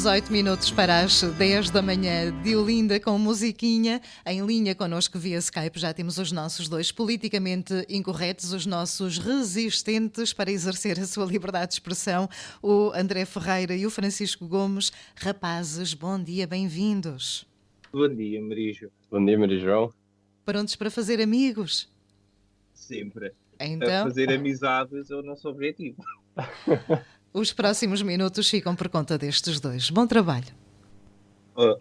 18 minutos para as 10 da manhã de Olinda com musiquinha. Em linha connosco via Skype já temos os nossos dois politicamente incorretos, os nossos resistentes para exercer a sua liberdade de expressão, o André Ferreira e o Francisco Gomes. Rapazes, bom dia, bem-vindos. Bom dia, Maria João. Bom dia, Maria João. Prontos para fazer amigos? Sempre. Então, Fazer amizades é o nosso objetivo. os próximos minutos ficam por conta destes dois. Bom trabalho.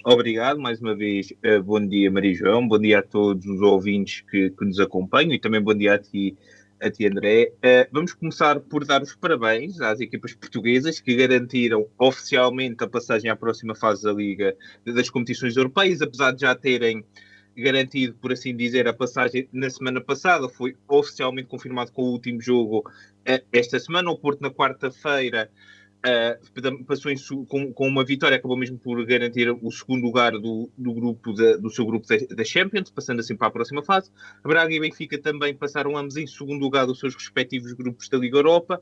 Obrigado, mais uma vez. Bom dia, Maria João. Bom dia a todos os ouvintes que nos acompanham e também bom dia a ti, André. Vamos começar por dar os parabéns às equipas portuguesas que garantiram oficialmente a passagem à próxima fase da Liga das competições europeias, apesar de já terem garantido, por assim dizer, a passagem na semana passada. Foi oficialmente confirmado com o último jogo esta semana. O Porto, na quarta-feira, passou com uma vitória, acabou mesmo por garantir o segundo lugar do seu grupo da Champions, passando assim para a próxima fase. Braga e Benfica também passaram ambos em segundo lugar dos seus respectivos grupos da Liga Europa,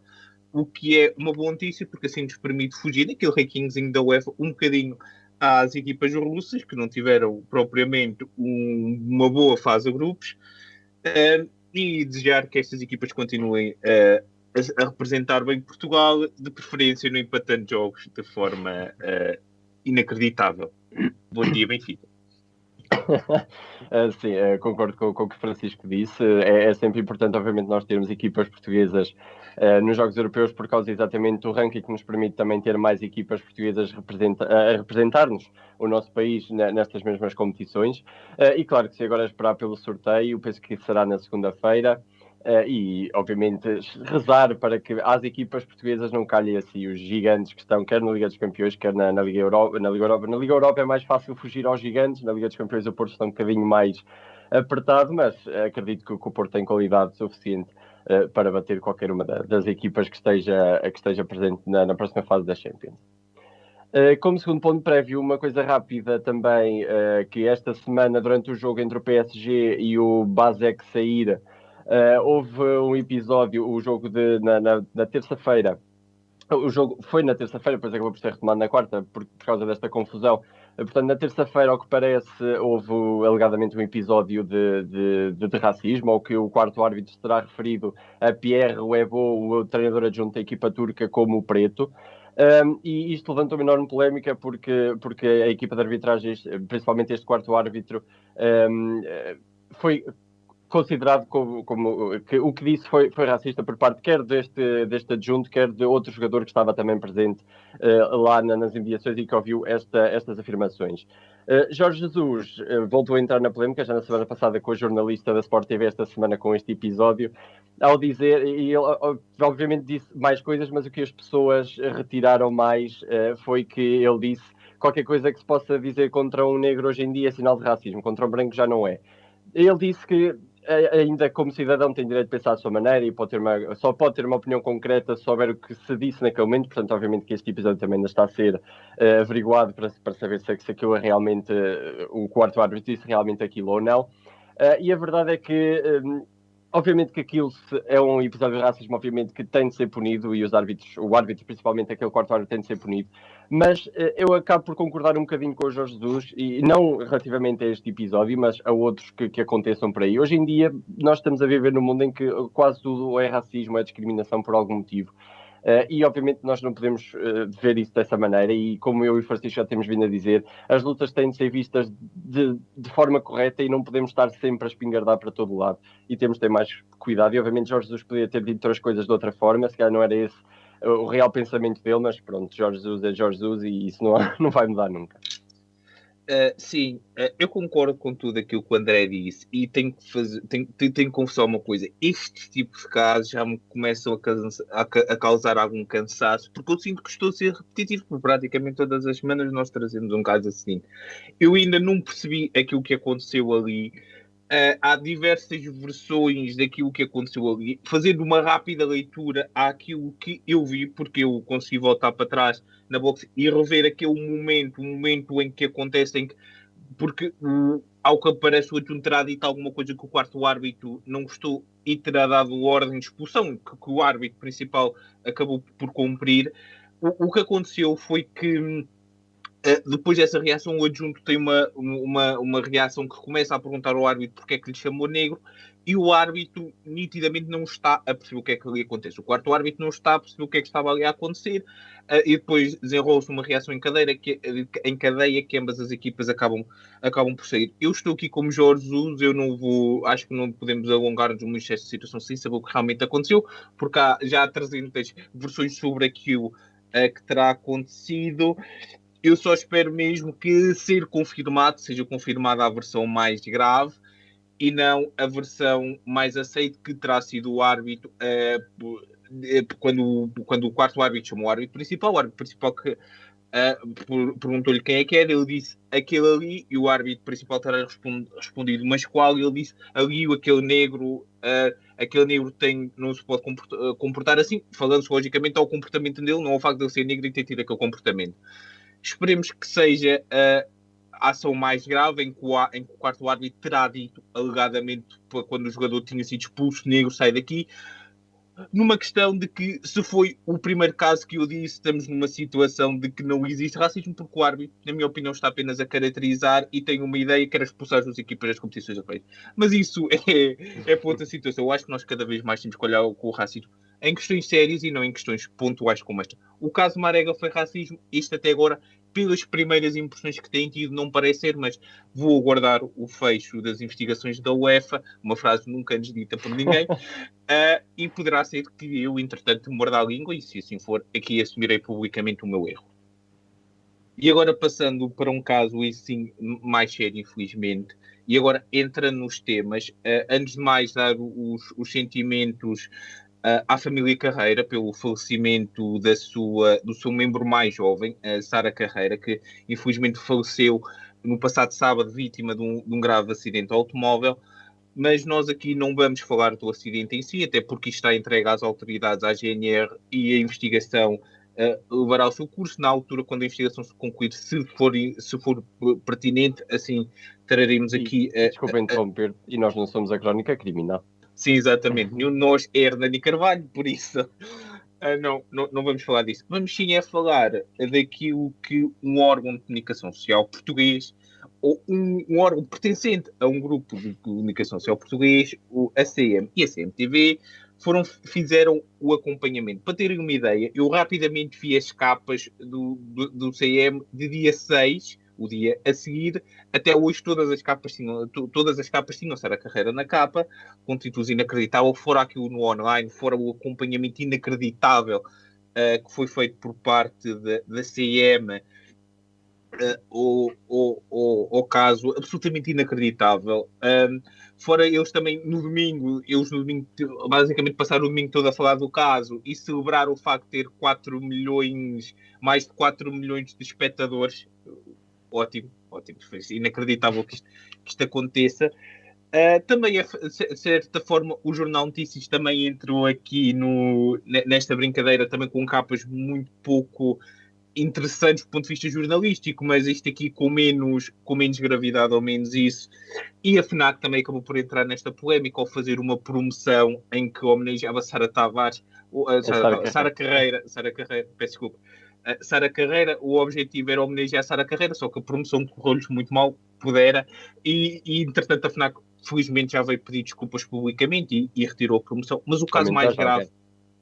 o que é uma boa notícia, porque assim nos permite fugir daquele rankingzinho da UEFA um bocadinho às equipas russas, que não tiveram propriamente uma boa fase a grupos, e desejar que estas equipas continuem a representar bem Portugal, de preferência não empatando jogos de forma inacreditável. Bom dia, Benfica. Sim, concordo com o que o Francisco disse. É sempre importante, obviamente, nós termos equipas portuguesas nos Jogos Europeus por causa exatamente do ranking que nos permite também ter mais equipas portuguesas a representar-nos, o nosso país, nestas mesmas competições. E claro que se agora esperar pelo sorteio, penso que será na segunda-feira. E, obviamente, rezar para que às equipas portuguesas não calhem assim os gigantes que estão, quer na Liga dos Campeões, quer na Liga Europa. Na Liga Europa é mais fácil fugir aos gigantes, na Liga dos Campeões o Porto está um bocadinho mais apertado, mas acredito que o Porto tem qualidade suficiente para bater qualquer uma das equipas que esteja presente na próxima fase da Champions. Como segundo ponto prévio, uma coisa rápida também, que esta semana, durante o jogo entre o PSG e o Basek Sair, houve um episódio, o jogo na terça-feira. O jogo foi na terça-feira, depois acabou por ser retomado na quarta, por causa desta confusão. Portanto, na terça-feira, ao que parece, houve alegadamente um episódio de racismo, ao que o quarto árbitro terá referido a Pierre Webo, o treinador adjunto da equipa turca, como preto. E isto levantou uma enorme polémica porque a equipa de arbitragem, principalmente este quarto árbitro, foi considerado como que o que disse foi racista por parte quer deste adjunto, quer de outro jogador que estava também presente lá nas imediações e que ouviu estas afirmações. Jorge Jesus voltou a entrar na polémica já na semana passada com a jornalista da Sport TV, esta semana com este episódio, ao dizer, e ele obviamente disse mais coisas, mas o que as pessoas retiraram mais foi que ele disse qualquer coisa que se possa dizer contra um negro hoje em dia é sinal de racismo, contra um branco já não é. Ele disse que ainda como cidadão tem direito de pensar da sua maneira e só pode ter uma opinião concreta se souber o que se disse naquele momento. Portanto, obviamente que este episódio também ainda está a ser averiguado para saber se aquilo é realmente o quarto árbitro disse realmente aquilo ou não. E a verdade é que obviamente que aquilo é um episódio de racismo, obviamente que tem de ser punido e o árbitro, principalmente aquele quarto árbitro, tem de ser punido. Mas eu acabo por concordar um bocadinho com o Jorge Jesus, e não relativamente a este episódio, mas a outros que aconteçam por aí. Hoje em dia, nós estamos a viver num mundo em que quase tudo é racismo, é discriminação por algum motivo. E obviamente nós não podemos ver isso dessa maneira, e como eu e o Francisco já temos vindo a dizer, as lutas têm de ser vistas de forma correta e não podemos estar sempre a espingardar para todo lado, e temos de ter mais cuidado. E obviamente Jorge Jesus podia ter dito outras coisas de outra forma, se calhar não era esse o real pensamento dele, mas pronto, Jorge Jesus é Jorge Jesus e isso não vai mudar nunca. Sim, eu concordo com tudo aquilo que o André disse e tenho que confessar uma coisa. Este tipo de casos já me começam a causar algum cansaço, porque eu sinto que estou a ser repetitivo, porque praticamente todas as semanas nós trazemos um caso assim. Eu ainda não percebi aquilo que aconteceu ali. Há diversas versões daquilo que aconteceu ali. Fazendo uma rápida leitura àquilo que eu vi, porque eu consegui voltar para trás na boxe e rever aquele momento, em que acontece, porque ao que parece o adjunto terá dito alguma coisa que o quarto árbitro não gostou e terá dado ordem de expulsão, que o árbitro principal acabou por cumprir. O que aconteceu foi que Depois dessa reação, o adjunto tem uma reação que começa a perguntar ao árbitro porque é que lhe chamou negro, e o árbitro nitidamente não está a perceber o que é que ali acontece. O quarto árbitro não está a perceber o que é que estava ali a acontecer, e depois desenrola-se uma reação em cadeia que ambas as equipas acabam por sair. Eu estou aqui como Jorge Jesus, acho que não podemos alongar-nos muito esta situação sem saber o que realmente aconteceu, porque já há 300 versões sobre aquilo que terá acontecido. Eu só espero mesmo que seja confirmada a versão mais grave e não a versão mais aceita, que terá sido o árbitro, quando o quarto árbitro chamou o árbitro principal que perguntou-lhe quem é que era, ele disse aquele ali, e o árbitro principal terá respondido, mas qual? Ele disse ali, aquele negro não se pode comportar assim, falando-se logicamente ao comportamento dele, não ao facto de ele ser negro e ter tido aquele comportamento. Esperemos que seja a ação mais grave, em que o quarto árbitro terá dito, alegadamente, quando o jogador tinha sido expulso, negro, sai daqui. Numa questão de que, se foi o primeiro caso que eu disse, estamos numa situação de que não existe racismo, porque o árbitro, na minha opinião, está apenas a caracterizar e tem uma ideia que era expulsar as equipas das competições europeias. Mas isso é para outra situação. Eu acho que nós cada vez mais temos que olhar com o racismo em questões sérias e não em questões pontuais como esta. O caso Marega foi racismo, isto até agora, pelas primeiras impressões que têm tido, não parece ser, mas vou aguardar o fecho das investigações da UEFA, uma frase nunca antes dita por ninguém, e poderá ser que eu, entretanto, morda a língua, e se assim for, aqui assumirei publicamente o meu erro. E agora passando para um caso, e sim, mais sério, infelizmente, e agora entra nos temas, antes de mais dar os sentimentos à família Carreira pelo falecimento do seu membro mais jovem, Sara Carreira, que infelizmente faleceu no passado sábado, vítima de um grave acidente automóvel. Mas nós aqui não vamos falar do acidente em si, até porque isto está entregue às autoridades, à GNR, e a investigação levará o seu curso. Na altura, quando a investigação se concluir, se for pertinente, assim traremos aqui... Desculpa interromper, e nós não somos a crónica criminal. Sim, exatamente. Nenhum de nós é Hernani Carvalho, por isso não vamos falar disso. Vamos sim falar daquilo que um órgão de comunicação social português, ou um órgão pertencente a um grupo de comunicação social português, o ACM e a CMTV, fizeram o acompanhamento. Para terem uma ideia, eu rapidamente vi as capas do CM de dia 6, o dia a seguir. Até hoje todas as capas tinham Sara Carreira na capa, com títulos inacreditáveis, fora aquilo no online, fora o acompanhamento inacreditável que foi feito por parte da CM, o caso absolutamente inacreditável. Fora eles também no domingo basicamente passaram o domingo todo a falar do caso e celebrar o facto de ter mais de 4 milhões de espectadores. Ótimo, foi inacreditável que isto aconteça. Também, de certa forma, o Jornal Notícias também entrou aqui nesta brincadeira, também com capas muito pouco interessantes do ponto de vista jornalístico, mas isto aqui com menos gravidade, ou menos isso. E a FNAC também acabou por entrar nesta polémica ao fazer uma promoção em que homenageava Sara Carreira, peço desculpa. Sara Carreira, o objetivo era homenagear Sara Carreira, só que a promoção correu-lhes muito mal, e entretanto a FNAC felizmente já veio pedir desculpas publicamente e retirou a promoção. Mas o caso mais grave,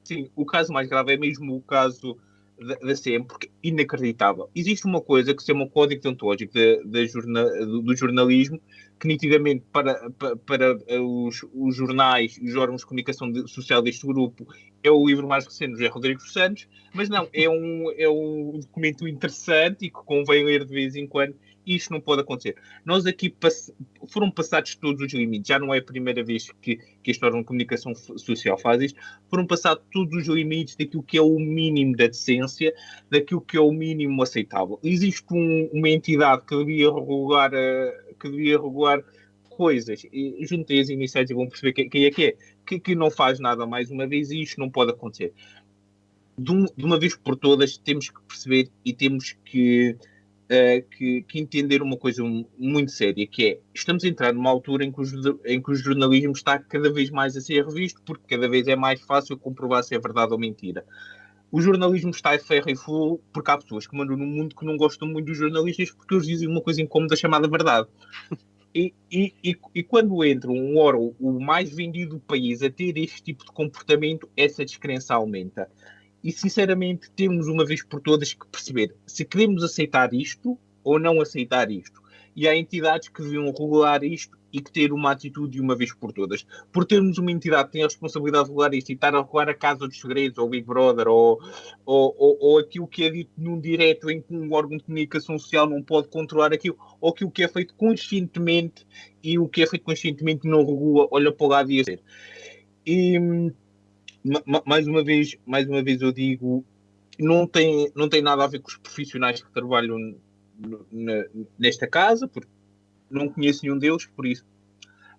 sim, o caso mais grave é mesmo o caso da CM, porque é inacreditável. Existe uma coisa que se chama o Código Deontológico do jornalismo, que nitidamente para os jornais e os órgãos de comunicação social deste grupo é o livro mais recente do José Rodrigues Santos, mas não, é um documento interessante e que convém ler de vez em quando, e isto não pode acontecer. Nós aqui foram passados todos os limites, já não é a primeira vez que este órgão de comunicação social faz isto, foram passados todos os limites daquilo que é o mínimo da decência, daquilo que é o mínimo aceitável. Existe uma entidade que devia regular coisas, e juntei as iniciais e vão perceber quem é que não faz nada mais uma vez, e isto não pode acontecer. De uma vez por todas, temos que perceber e temos que entender uma coisa muito séria, que é, estamos a entrar numa altura em que o jornalismo está cada vez mais a ser revisto, porque cada vez é mais fácil comprovar se é verdade ou mentira. o jornalismo está em ferro e fogo porque há pessoas que mandam no mundo que não gostam muito dos jornalistas porque eles dizem uma coisa incómoda chamada verdade. E quando entra um órgão, o mais vendido do país, a ter este tipo de comportamento, essa descrença aumenta. E, sinceramente, temos uma vez por todas que perceber se queremos aceitar isto ou não aceitar isto. E há entidades que deviam regular isto e que ter uma atitude de uma vez por todas. Por termos uma entidade que tem a responsabilidade de regular isto e estar a regular a Casa dos Segredos, ou Big Brother, ou aquilo que é dito num direto em que um órgão de comunicação social não pode controlar aquilo, ou aquilo que é feito conscientemente e o que é feito conscientemente não regula, olha para o lado e a ser. E mais uma vez eu digo, não tem nada a ver com os profissionais que trabalham nesta casa, porque não conheço nenhum deles, por isso,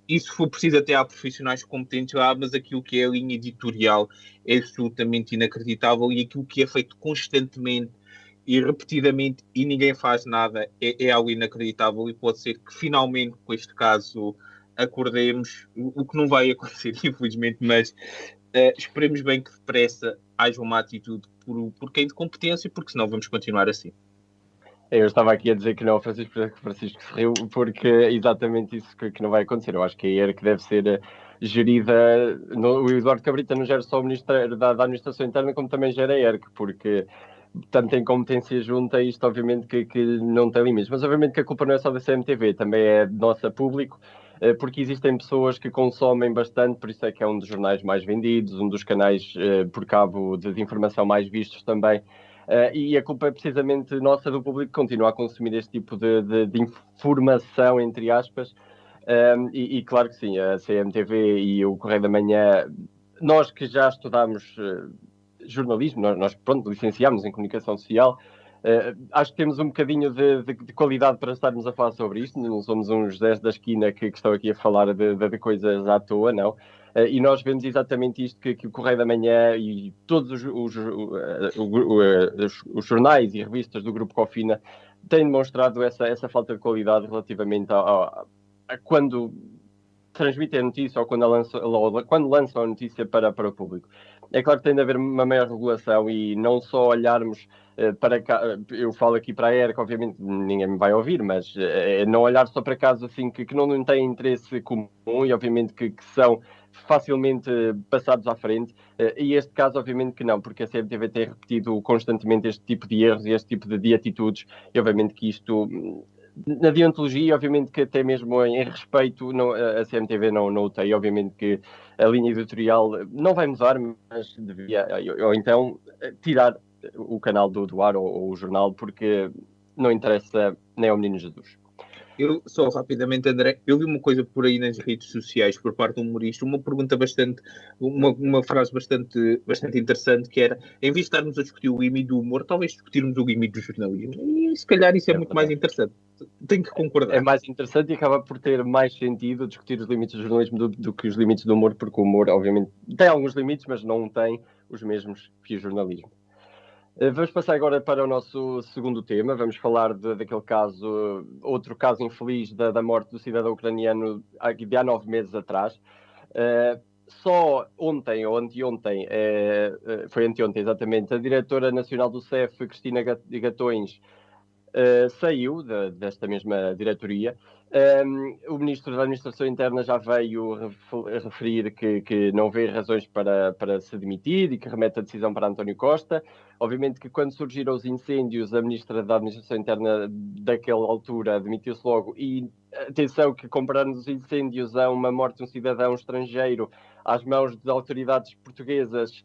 e se for preciso até há profissionais competentes lá, mas aquilo que é a linha editorial é absolutamente inacreditável e aquilo que é feito constantemente e repetidamente e ninguém faz nada é algo inacreditável e pode ser que finalmente com este caso acordemos, o que não vai acontecer infelizmente, mas esperemos bem que depressa haja uma atitude por quem de competência, porque senão vamos continuar assim. Eu estava aqui a dizer que não, Francisco se riu, porque é exatamente isso que não vai acontecer. Eu acho que a ERC deve ser gerida. O Eduardo Cabrita não gera só o Ministério da Administração Interna, como também gera a ERC, porque tanto em competência junta, isto obviamente que não tem limites. Mas obviamente que a culpa não é só da CMTV, também é nossa público, porque existem pessoas que consomem bastante, por isso é que é um dos jornais mais vendidos, um dos canais por cabo de informação mais vistos também. E a culpa é precisamente nossa do público que continua a consumir este tipo de informação, entre aspas. E claro que sim, a CMTV e o Correio da Manhã, nós que já estudámos jornalismo, nós pronto, licenciámos em comunicação social, acho que temos um bocadinho de qualidade para estarmos a falar sobre isto, não somos uns José da esquina que estão aqui a falar de coisas à toa, não. E nós vemos exatamente isto que o Correio da Manhã e todos os jornais e revistas do Grupo Cofina têm demonstrado essa falta de qualidade relativamente a quando transmitem a notícia ou quando lançam a notícia para o público. É claro que tem de haver uma maior regulação e não só olharmos para cá, eu falo aqui para a ERC, obviamente ninguém me vai ouvir, mas não olhar só para casos assim que não têm interesse comum e obviamente que são facilmente passados à frente, e este caso obviamente que não, porque a CMTV tem repetido constantemente este tipo de erros e este tipo de atitudes, e obviamente que isto, na deontologia, obviamente que até mesmo em respeito, a CMTV não o tem, obviamente que a linha editorial não vai mudar, mas devia, ou então, tirar o canal do ar ou o jornal, porque não interessa nem ao Menino Jesus. Eu, só rapidamente, André, eu vi uma coisa por aí nas redes sociais, por parte de um humorista, uma pergunta uma frase bastante interessante, que era, em vez de estarmos a discutir o limite do humor, talvez discutirmos o limite do jornalismo. E se calhar isso é muito mais interessante. Tenho que concordar. É mais interessante e acaba por ter mais sentido discutir os limites do jornalismo do que os limites do humor, porque o humor, obviamente, tem alguns limites, mas não tem os mesmos que o jornalismo. Vamos passar agora para o nosso segundo tema. Vamos falar daquele caso, outro caso infeliz da morte do cidadão ucraniano de há 9 meses atrás. Só ontem, ou anteontem, foi anteontem exatamente, a diretora nacional do CEF, Cristina Gatões, saiu desta mesma diretoria. O Ministro da Administração Interna já veio referir que não vê razões para se demitir e que remete a decisão para António Costa. Obviamente que quando surgiram os incêndios, a Ministra da Administração Interna daquela altura demitiu-se logo e atenção que comparando os incêndios a uma morte de um cidadão estrangeiro às mãos de autoridades portuguesas,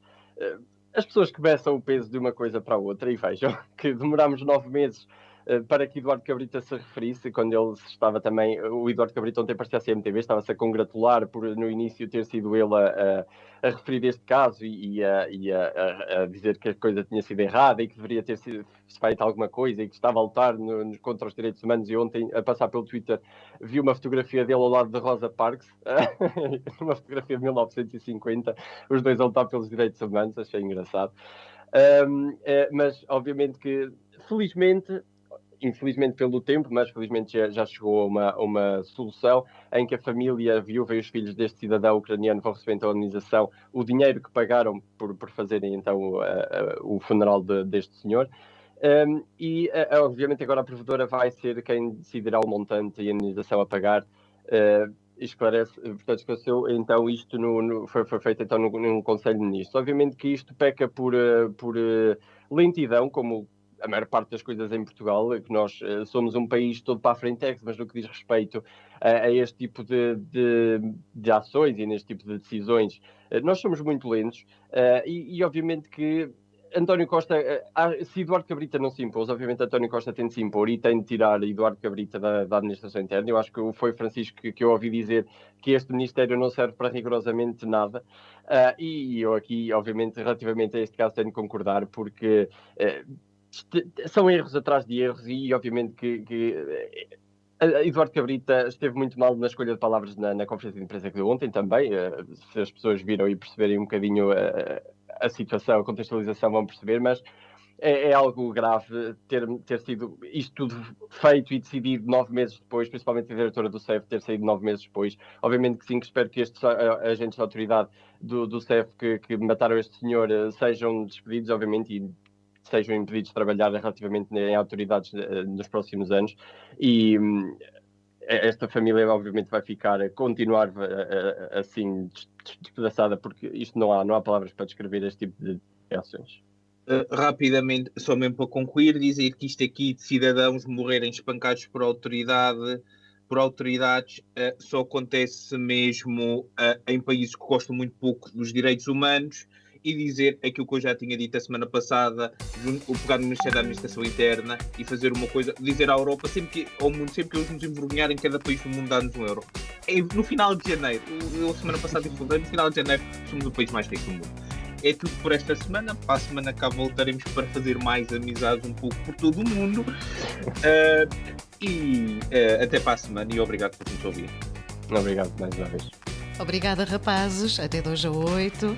as pessoas começam o peso de uma coisa para a outra e vejam que demorámos 9 meses para que Eduardo Cabrita se referisse, quando ele estava também, o Eduardo Cabrita ontem parecia a CMTV, estava-se a congratular por no início ter sido ele a referir este caso e a dizer que a coisa tinha sido errada e que deveria ter sido feito alguma coisa e que estava a lutar contra os direitos humanos, e ontem, a passar pelo Twitter, vi uma fotografia dele ao lado de Rosa Parks, uma fotografia de 1950, os dois a lutar pelos direitos humanos, achei engraçado. Mas, obviamente que, felizmente, infelizmente pelo tempo, mas felizmente já chegou a uma solução em que a família, a viúva e os filhos deste cidadão ucraniano vão receber então a indenização, o dinheiro que pagaram por fazerem então o funeral deste senhor. Obviamente agora a provedora vai ser quem decidirá o montante e a indenização a pagar. Esclareceu então isto foi feito então num Conselho de Ministros. Obviamente que isto peca por lentidão, como a maior parte das coisas em Portugal, que nós somos um país todo para a frentex, mas no que diz respeito a este tipo de ações e neste tipo de decisões, nós somos muito lentos e obviamente que António Costa, se Eduardo Cabrita não se impôs, obviamente António Costa tem de se impor e tem de tirar Eduardo Cabrita da administração interna. Eu acho que foi Francisco que eu ouvi dizer que este Ministério não serve para rigorosamente nada. E eu aqui, obviamente, relativamente a este caso, tenho de concordar, porque são erros atrás de erros e obviamente que Eduardo Cabrita esteve muito mal na escolha de palavras na conferência de imprensa que deu ontem também. Se as pessoas viram e perceberem um bocadinho a situação, a contextualização, vão perceber, mas é algo grave ter sido isto tudo feito e decidido 9 meses depois, principalmente a diretora do CEF ter saído 9 meses depois. Obviamente que sim, que espero que estes agentes da autoridade do CEF que mataram este senhor sejam despedidos, obviamente, e sejam impedidos de trabalhar relativamente em autoridades nos próximos anos. E esta família obviamente vai continuar assim despedaçada, porque isto não há palavras para descrever este tipo de reações. Rapidamente, só mesmo para concluir, dizer que isto aqui de cidadãos morrerem espancados por autoridades só acontece mesmo em países que gostam muito pouco dos direitos humanos, e dizer aquilo que eu já tinha dito a semana passada, o pegar no Ministério da Administração Interna e fazer uma coisa, dizer à Europa, ao mundo, sempre que eles nos envergonharem, cada país do mundo dá-nos um euro. No final de janeiro, eu a semana passada disse, no final de janeiro somos o país mais rico do mundo. É tudo por esta semana. Para a semana cá voltaremos para fazer mais amizades um pouco por todo o mundo. Até para a semana e obrigado por nos ouvir. Obrigado mais uma vez. Obrigada, rapazes. Até 2 a 8.